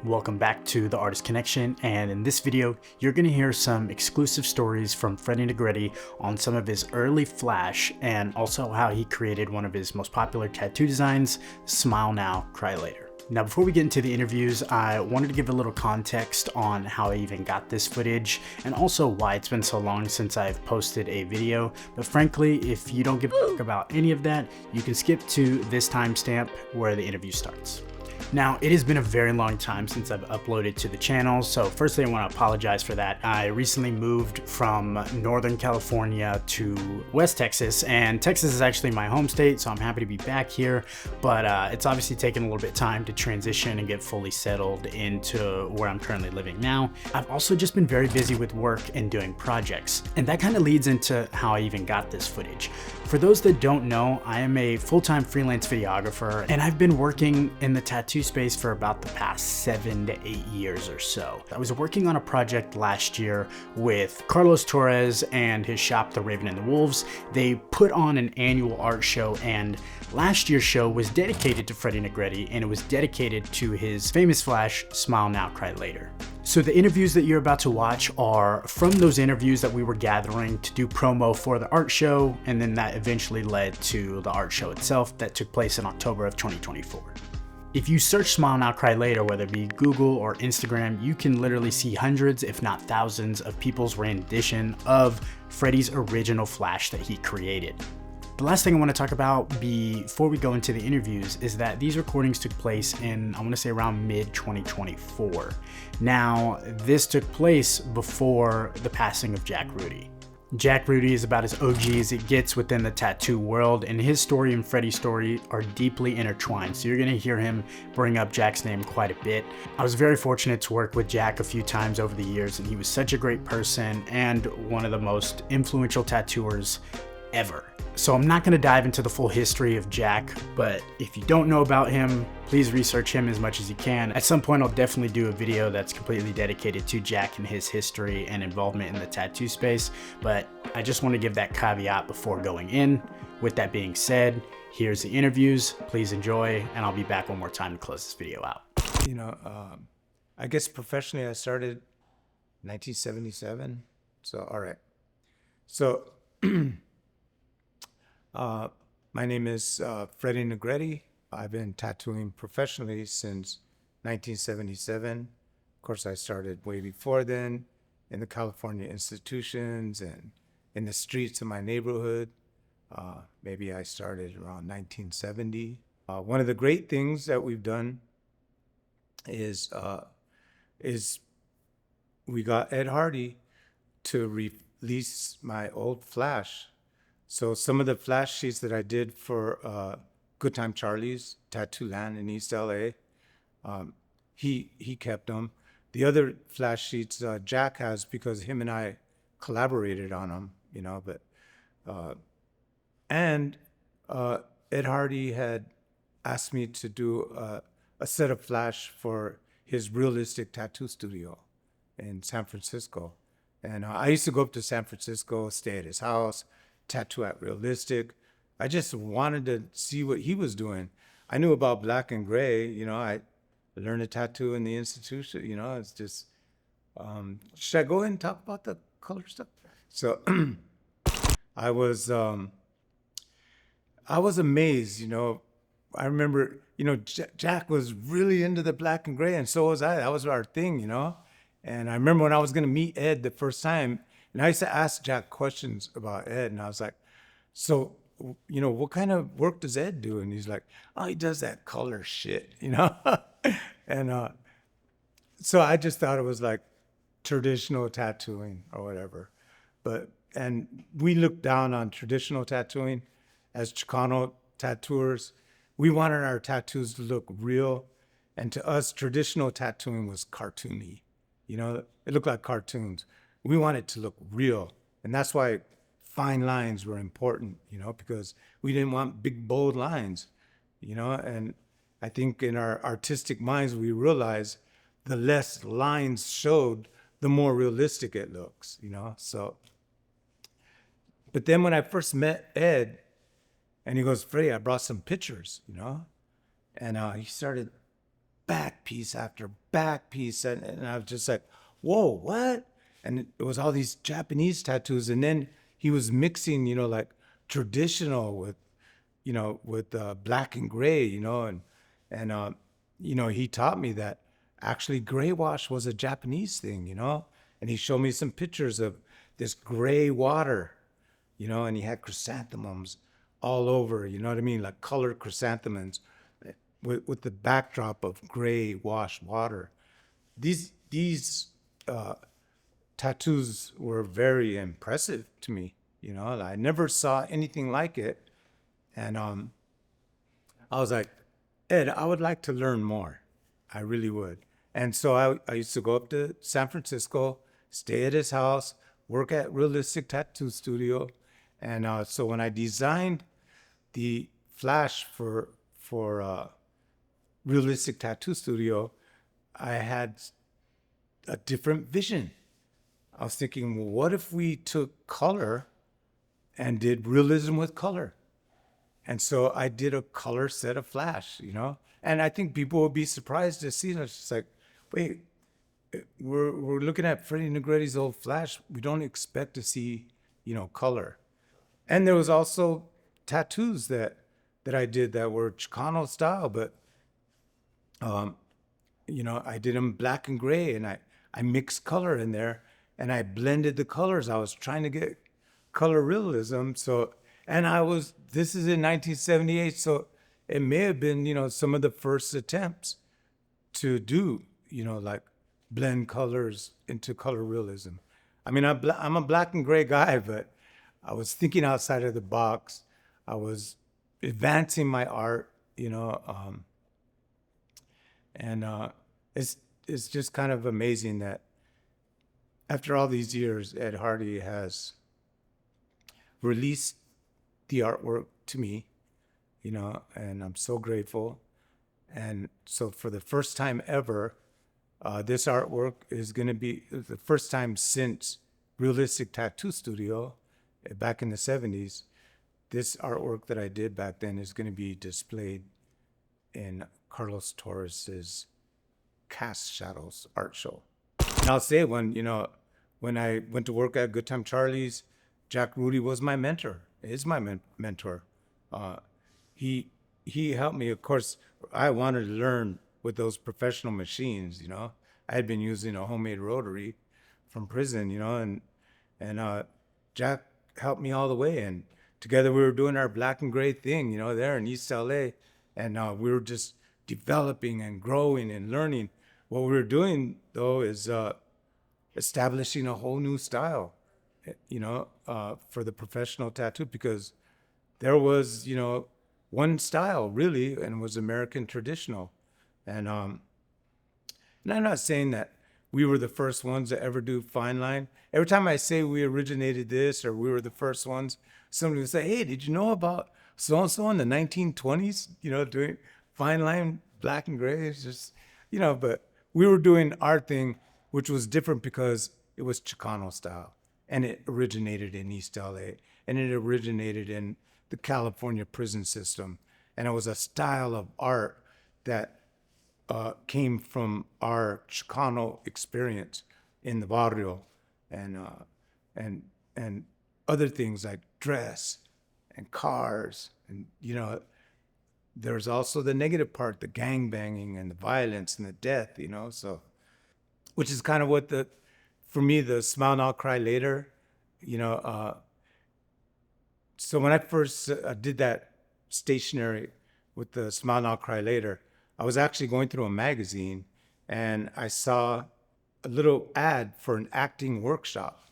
Welcome back to The Artist Connection, and in this video you're going to hear some exclusive stories from Freddy Negrete on some of his early Flash and also how he created one of his most popular tattoo designs, Smile Now, Cry Later. Now before we get into the interviews, I wanted to give a little context on how I even got this footage and also why it's been so long since I've posted a video, but frankly if you don't give a fuck about any of that, you can skip to this timestamp where the interview starts. Now, it has been a very long time since I've uploaded to the channel, so firstly I want to apologize for that. I recently moved from Northern California to West Texas, and Texas is actually my home state, so I'm happy to be back here, but it's obviously taken a little bit of time to transition and get fully settled into where I'm currently living now. I've also just been very busy with work and doing projects, and that kind of leads into how I even got this footage. For those that don't know, I am a full-time freelance videographer, and I've been working in the tattoo space for about the past 7 to 8 years or so. I was working on a project last year with Carlos Torres and his shop, The Raven and the Wolves. They put on an annual art show, and last year's show was dedicated to Freddy Negrete, and it was dedicated to his famous Flash, Smile Now, Cry Later. So the interviews that you're about to watch are from those interviews that we were gathering to do promo for the art show, and then that eventually led to the art show itself that took place in October of 2024. If you search Smile Now Cry Later, whether it be Google or Instagram, you can literally see hundreds, if not thousands, of people's rendition of Freddy's original Flash that he created. The last thing I want to talk about before we go into the interviews is that these recordings took place in, I want to say around mid-2024. Now, this took place before the passing of Jack Rudy. Jack Rudy is about as OG as it gets within the tattoo world, and his story and Freddy's story are deeply intertwined, so you're going to hear him bring up Jack's name quite a bit. I was very fortunate to work with Jack a few times over the years, and he was such a great person and one of the most influential tattooers ever. So I'm not going to dive into the full history of Jack, but if you don't know about him, please research him as much as you can. At some point I'll definitely do a video that's completely dedicated to Jack and his history and involvement in the tattoo space, but I just want to give that caveat before going in. With that being said, here's the interviews. Please enjoy, and I'll be back one more time to close this video out. You know, I guess professionally I started 1977. So, all right. So, my name is Freddy Negrete. I've been tattooing professionally since 1977. Of course, I started way before then in the California institutions and in the streets of my neighborhood. Maybe I started around 1970. One of the great things that we've done is we got Ed Hardy to release my old Flash. So some of the Flash sheets that I did for Good Time Charlie's Tattooland in East LA, he kept them. The other Flash sheets Jack has because him and I collaborated on them, you know. But Ed Hardy had asked me to do a set of Flash for his realistic tattoo studio in San Francisco, and I used to go up to San Francisco, stay at his house, tattoo at Realistic. I just wanted to see what he was doing. I knew about black and gray, you know. I learned a tattoo in the institution, you know. It's just, should I go ahead and talk about the color stuff? So I was amazed, you know. I remember, you know, Jack was really into the black and gray, and so was I. That was our thing, you know. And I remember when I was going to meet Ed the first time, and I used to ask Jack questions about Ed, and I was like, so, you know, what kind of work does Ed do? And he's like, oh, he does that color shit, you know? And so I just thought it was like traditional tattooing or whatever. And we looked down on traditional tattooing as Chicano tattooers. We wanted our tattoos to look real. And to us, traditional tattooing was cartoony. You know, it looked like cartoons. We want it to look real. And that's why fine lines were important, you know, because we didn't want big, bold lines, you know. And I think in our artistic minds, we realized the less lines showed, the more realistic it looks, you know. So, but then when I first met Ed, and he goes, Freddy, I brought some pictures, you know. And he started back piece after back piece. And I was just like, whoa, what? And it was all these Japanese tattoos. And then he was mixing, like traditional with, with black and gray, and he taught me that actually gray wash was a Japanese thing, and he showed me some pictures of this gray water, and he had chrysanthemums all over, you know what I mean? Like colored chrysanthemums with the backdrop of gray washed water. These tattoos were very impressive to me. I never saw anything like it. And I was like, Ed, I would like to learn more. I really would. And so I used to go up to San Francisco, stay at his house, work at Realistic Tattoo Studio. And so when I designed the flash for Realistic Tattoo Studio, I had a different vision. I was thinking, well, what if we took color and did realism with color? And so I did a color set of flash, and I think people would be surprised to see it. It's just like, wait, we're looking at Freddy Negrete's old flash. We don't expect to see, color. And there was also tattoos that I did that were Chicano style, but I did them black and gray, and I mixed color in there, and I blended the colors. I was trying to get color realism. So, and this is in 1978, so it may have been, some of the first attempts to do, like blend colors into color realism. I mean, I'm a black and gray guy, but I was thinking outside of the box. I was advancing my art, and it's just kind of amazing that after all these years, Ed Hardy has released the artwork to me, and I'm so grateful. And so for the first time ever, this artwork is going to be the first time since Realistic Tattoo Studio back in the 70s. This artwork that I did back then is going to be displayed in Carlos Torres's Cast Shadows art show. And I'll say when I went to work at Good Time Charlie's, Jack Rudy was my mentor, is my mentor. He helped me. Of course, I wanted to learn with those professional machines, I had been using a homemade rotary from prison, and Jack helped me all the way. And together we were doing our black and gray thing, there in East LA. And we were just developing and growing and learning. What we were doing, though, is establishing a whole new style, for the professional tattoo, because there was, one style really, and it was American traditional. And I'm not saying that we were the first ones to ever do fine line. Every time I say we originated this or we were the first ones, somebody would say, hey, did you know about so-and-so in the 1920s, doing fine line, black and gray? It's just, but we were doing our thing, which was different because it was Chicano style. And it originated in East LA, and it originated in the California prison system. And it was a style of art that came from our Chicano experience in the barrio, and other things like dress and cars. And, there's also the negative part, the gang banging and the violence and the death, so, which is kind of what for me, the Smile Now, Cry Later, so when I first did that stationery with the Smile Now, Cry Later, I was actually going through a magazine and I saw a little ad for an acting workshop.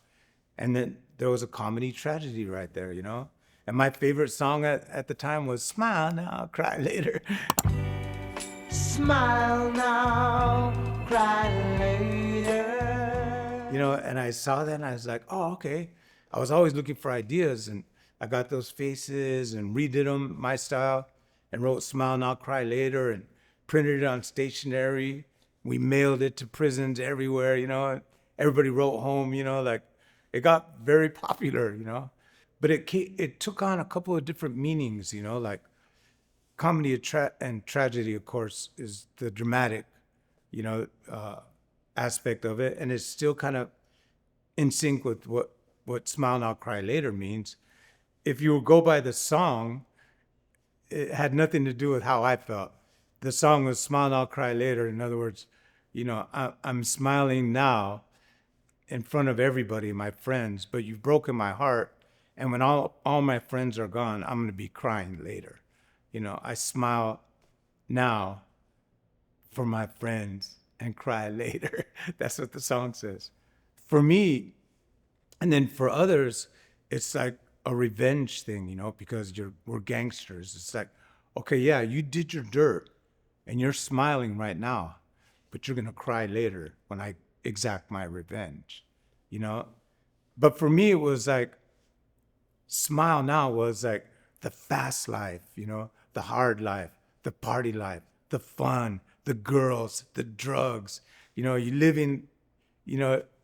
And then there was a comedy tragedy right there, And my favorite song at the time was Smile Now, Cry Later. Smile now, cry later. And I saw that and I was like, oh, okay. I was always looking for ideas, and I got those faces and redid them my style and wrote Smile Now, Cry Later and printed it on stationery. We mailed it to prisons everywhere, and everybody wrote home, like it got very popular, But it took on a couple of different meanings, like comedy and tragedy, of course, is the dramatic you know, aspect of it, and it's still kind of in sync with what Smile Now Cry Later means. If you go by the song, it had nothing to do with how I felt. The song was Smile Now Cry Later. In other words, you know, I'm smiling now in front of everybody, my friends, but you've broken my heart. And when all my friends are gone, I'm going to be crying later. You know, I smile now for my friends and cry later. That's what the song says. For me, and then for others, it's like a revenge thing, you know, because we're gangsters. It's like, okay, yeah, you did your dirt and you're smiling right now, but you're going to cry later when I exact my revenge, you know? But for me, it was like, Smile Now was like the fast life, you know, the hard life, the party life, the fun, the girls, the drugs, you know,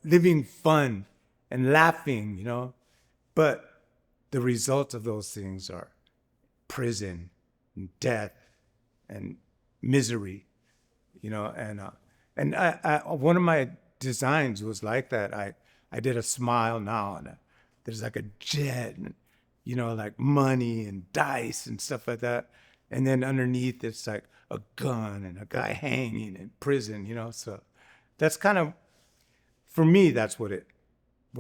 living fun and laughing, you know. But the result of those things are prison and death and misery, you know. And I one of my designs was like that. I did a Smile Now, and there's like a jet, and, you know, like money and dice and stuff like that. And then underneath it's like a gun and a guy hanging in prison, you know. So that's kind of, for me, that's what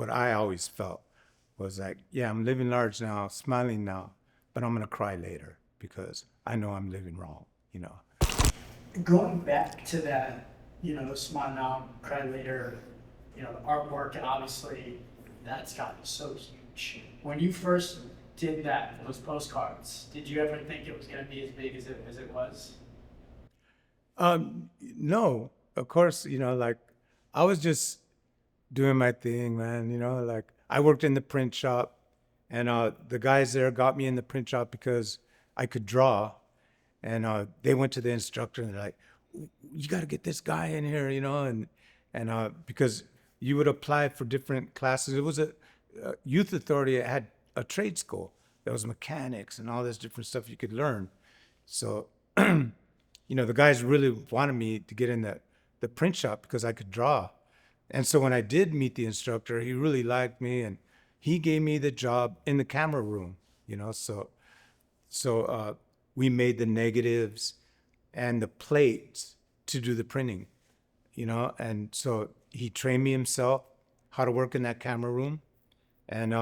I always felt was like, yeah, I'm living large now, smiling now, but I'm gonna cry later because I know I'm living wrong, you know. Going back to that, you know, Smile Now, Cry Later, you know, the artwork, and obviously that's gotten so huge. When you first did that, those postcards, did you ever think it was going to be as big as it was? No, of course, you know, like I was just doing my thing, man, you know, like I worked in the print shop, and the guys there got me in the print shop because I could draw. And they went to the instructor and they're like, you got to get this guy in here, you know, and because you would apply for different classes. It was a youth authority. It had a trade school. There was mechanics and all this different stuff you could learn. So, you know, the guys really wanted me to get in the print shop because I could draw. And so when I did meet the instructor, he really liked me, and he gave me the job in the camera room, you know. So we made the negatives and the plates to do the printing, you know. And so he trained me himself how to work in that camera room, and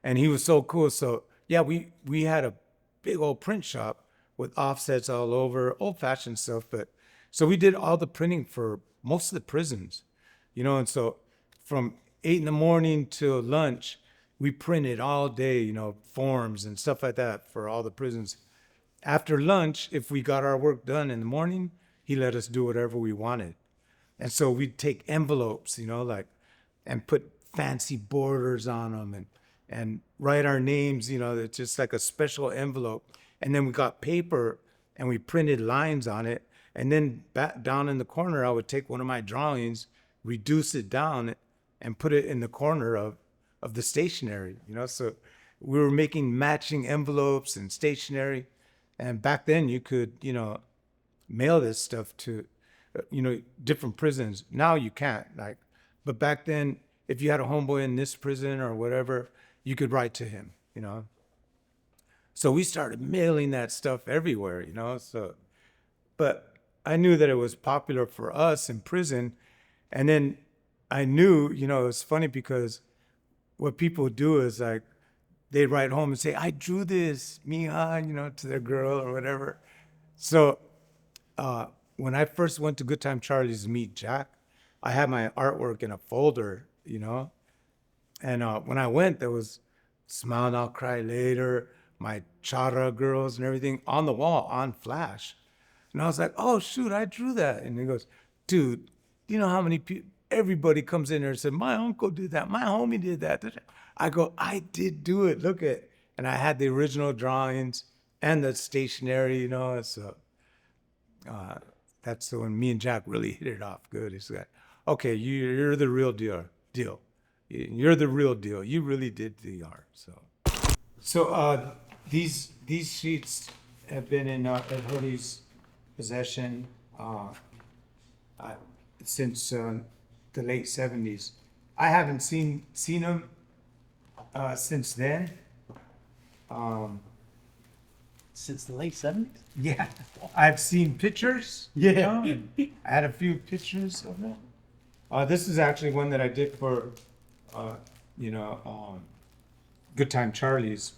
he was so cool. So yeah, we had a big old print shop with offsets all over, old-fashioned stuff. But so we did all the printing for most of the prisons, you know. And so from 8 a.m. till lunch, we printed all day, you know, forms and stuff like that for all the prisons. After lunch, if we got our work done in the morning, he let us do whatever we wanted. And so we'd take envelopes, you know, like, and put fancy borders on them, and write our names, you know. It's just like a special envelope. And then we got paper and we printed lines on it. And then back down in the corner, I would take one of my drawings, reduce it down, and put it in the corner of the stationery, you know. So we were making matching envelopes and stationery. And back then you could, you know, mail this stuff to, you know, different prisons. Now you can't, like, but back then, if you had a homeboy in this prison or whatever, you could write to him, you know. So we started mailing that stuff everywhere, you know. So, but I knew that it was popular for us in prison. And then I knew, you know, it was funny because what people do is like, they write home and say, I drew this, mija, you know, to their girl or whatever. So when I first went to Good Time Charlie's to meet Jack, I had my artwork in a folder, you know. And when I went, there was Smile Now, Cry Later, my Chara girls and everything on the wall, on flash. And I was like, oh, shoot, I drew that. And he goes, dude, do you know how many people, everybody comes in there and said, my uncle did that, my homie did that. I go, I did do it, look at. And I had the original drawings and the stationery, you know. So that's when me and Jack really hit it off good. It's like, okay, you're the real deal. You're the real deal. You really did the art. So these sheets have been in Ed Hoodie's possession. uh, since the late 70s. I haven't seen him since then. Um, Since the late 70s? yeah, I've seen pictures. Yeah. You know, I had a few pictures of it. This is actually one that I did for, uh, you know, Good Time Charlie's,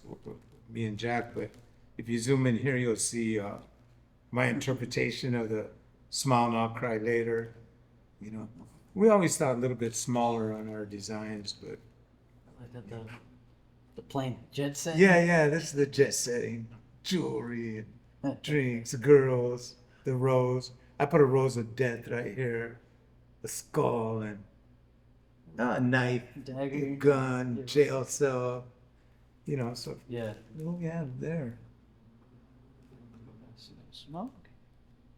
me and Jack. But if you zoom in here, you'll see my interpretation of the Smile Now, Cry Later. You know, we always thought a little bit smaller on our designs, but Like the plain jet set? yeah, this is the jet setting, jewelry and drinks, girls, the rose. I put a rose of death right here, a skull and a knife, Dagger. a gun, jail cell. You know, so Yeah. what do we have there? Smoke?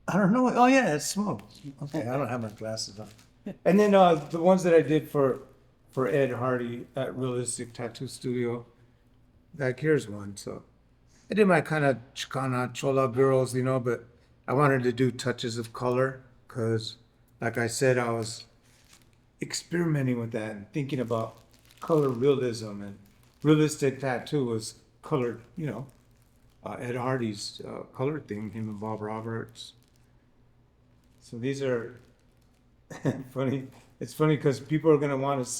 I don't know. Oh yeah, it's smoke. Okay, I don't have my glasses on. And then the ones that I did for Ed Hardy at Realistic Tattoo Studio. Like here's one. So I did my kind of Chicano Chola girls, you know, but I wanted to do touches of color because, like I said, I was experimenting with that and thinking about color realism, and realistic tattoo was colored, you know, Ed Hardy's color thing, him and Bob Roberts. So these are funny. It's funny because people are gonna want to,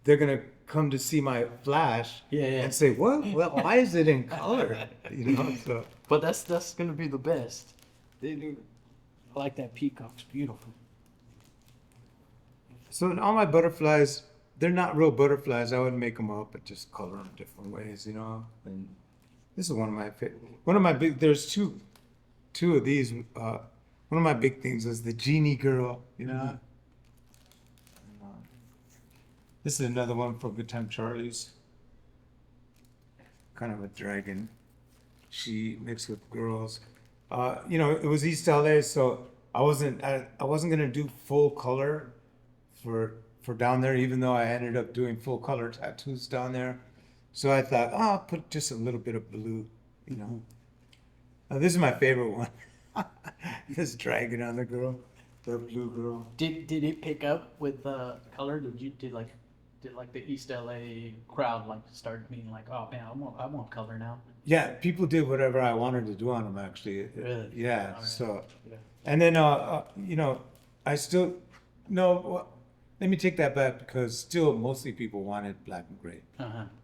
they're gonna come to see my flash, and say, "What? Well, why is it in color?" You know. So, But that's gonna be the best. They do. I like that peacock. It's beautiful. so in all my butterflies, they're not real butterflies. I would make them up and just color them different ways, you know. And this is one of my big. There's two of these. One of my big things was the genie girl, you know. And, this is another one for Good Time Charlie's. Kind of a dragon. She mixed with girls. You know, it was East LA, so I wasn't gonna do full color for down there, even though I ended up doing full color tattoos down there. So I thought, oh, I'll put just a little bit of blue, you know. This is my favorite one. This dragon on the girl, the blue girl. Did it pick up with color? Did like the East LA crowd like start being like, oh man, I want color now? Yeah, people did whatever I wanted to do on them, actually. Really? Yeah. All right. So, Yeah. and then you know, I still no. Well, let me take that back because still mostly people wanted black and gray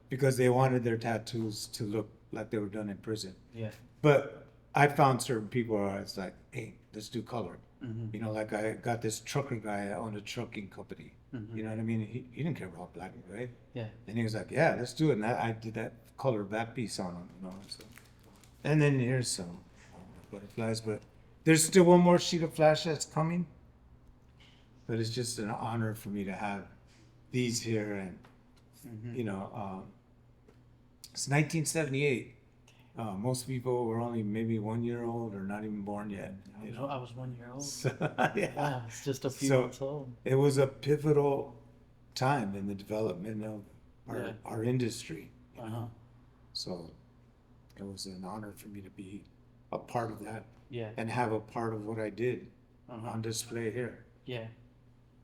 because they wanted their tattoos to look like they were done in prison. Yeah. But I found certain people where it's like, hey, let's do color. You know, like I got this trucker guy that owned a trucking company. You know what I mean? He didn't care about black and gray. Yeah. And he was like, yeah, let's do it. And I did that color back piece on him, you know. So. And then here's some butterflies, but there's still one more sheet of flash that's coming. But it's just an honor for me to have these here. And, you know, it's 1978. Most people were only maybe 1 year old or not even born yet. You know? I was 1 year old. So, yeah. Wow, it's just a few So, months old. It was a pivotal time in the development of Yeah. our industry. You know? Uh-huh. So it was an honor for me to be a part of that Yeah. and have a part of what I did Uh-huh. on display here. Yeah.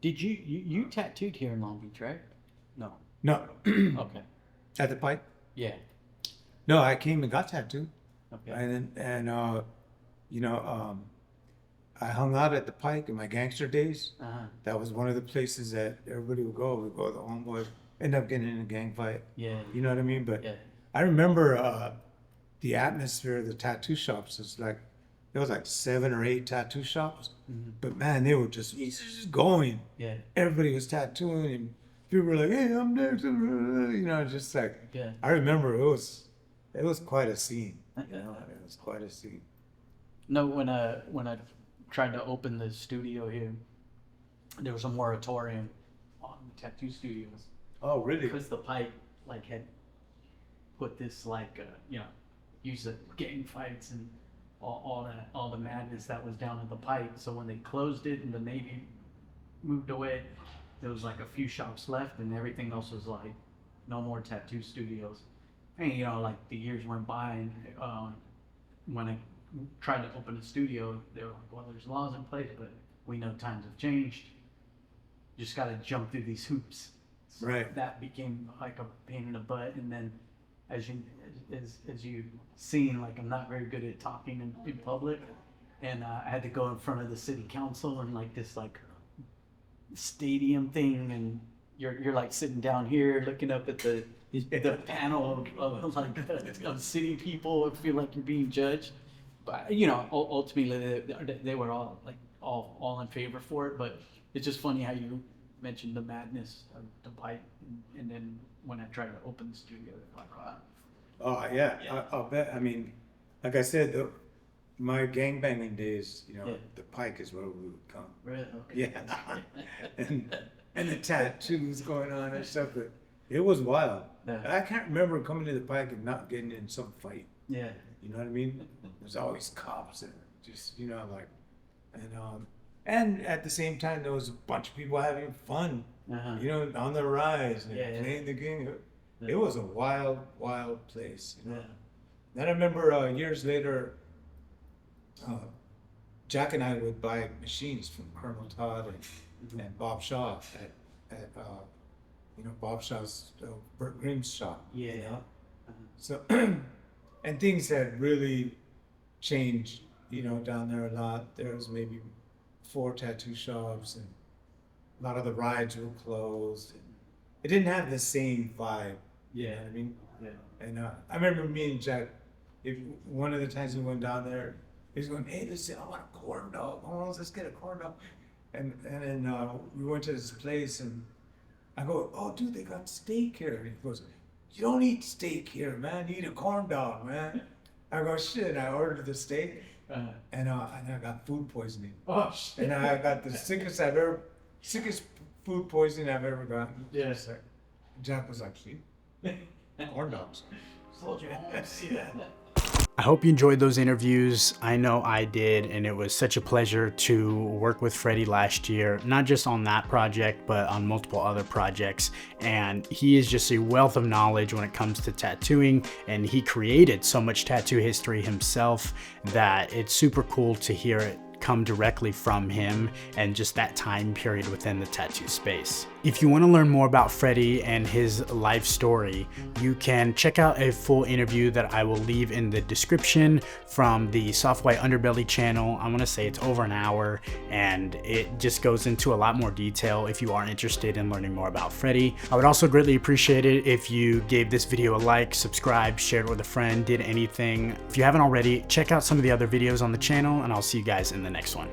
Did you tattooed here in Long Beach, right? No. No, Okay. at the Pike. Yeah. No, I came and got tattooed, Okay. and you know, I hung out at the Pike in my gangster days. Uh-huh. That was one of the places that everybody would go. We'd go to the homeboys, end up getting in a gang fight. Yeah. You know what I mean? But Yeah. I remember the atmosphere of the tattoo shops. It's like there was like 7 or 8 tattoo shops, but man, they were just going. Yeah. Everybody was tattooing, and people were like, "Hey, I'm next," you know, just like. Yeah. I remember it was quite a scene. You know, it was quite a scene. No, when I tried to open the studio here, there was a moratorium on tattoo studios Oh, really? because the Pike like had put this like you know, use of gang fights and all the madness that was down at the Pike. So when they closed it and the Navy moved away, there was like a few shops left, and everything else was like no more tattoo studios. And you know, like the years went by, and when I tried to open a studio, they were like, well, there's laws in place, but we know times have changed. You just got to jump through these hoops. So Right. that became like a pain in the butt. And then as you seen, like I'm not very good at talking in public. And I had to go in front of the city council and like this like stadium thing, and you're like sitting down here looking up at the panel of like of city people and feel like you're being judged. But you know, ultimately they were all like all in favor for it. But it's just funny how you mentioned the madness of the pipe, and then when I tried to open the studio, like, wow. Oh yeah, I'll bet. I mean, like I said, my gangbanging days, you know, Yeah. the Pike is where we would come. Really? Okay. Yeah. and the tattoos going on and stuff. But it was wild. Yeah. I can't remember coming to the Pike and not getting in some fight. Yeah. You know what I mean? There's always cops there, just like, and at the same time there was a bunch of people having fun. Uh-huh. You know, on the rise and Yeah. playing the game. Yeah. It was a wild, wild place. You know? Yeah. Then I remember years later, Jack and I would buy machines from Colonel Todd and Bob Shaw at Bob Shaw's Burt Grimm's shop. Yeah. You know? Uh-huh. So, and things had really changed, you know, down there a lot. There was maybe 4 tattoo shops, and a lot of the rides were closed. It didn't have the same vibe. You know what I mean? Yeah. And I remember me and Jack, one of the times we went down there, he was going, "Hey, listen, I want a corn dog. Oh, let's get a corn dog." And then we went to this place, and I go, "Oh, dude, they got steak here." And he goes, "You don't eat steak here, man. You eat a corn dog, man." I go, "Shit." I ordered the steak, and I got food poisoning. Oh shit. And I got the sickest food poisoning I've ever gotten. Yes. Jack was like, "See, corn dogs." Told you. I hope you enjoyed those interviews. I know I did, and it was such a pleasure to work with Freddy last year, not just on that project, but on multiple other projects. And he is just a wealth of knowledge when it comes to tattooing, and he created so much tattoo history himself that it's super cool to hear it come directly from him and just that time period within the tattoo space. If you want to learn more about Freddy and his life story, you can check out a full interview that I will leave in the description from the Soft White Underbelly channel. I want to say it's over an hour, and it just goes into a lot more detail if you are interested in learning more about Freddy. I would also greatly appreciate it if you gave this video a like, subscribe, shared with a friend, did anything. If you haven't already, check out some of the other videos on the channel, and I'll see you guys in the next one.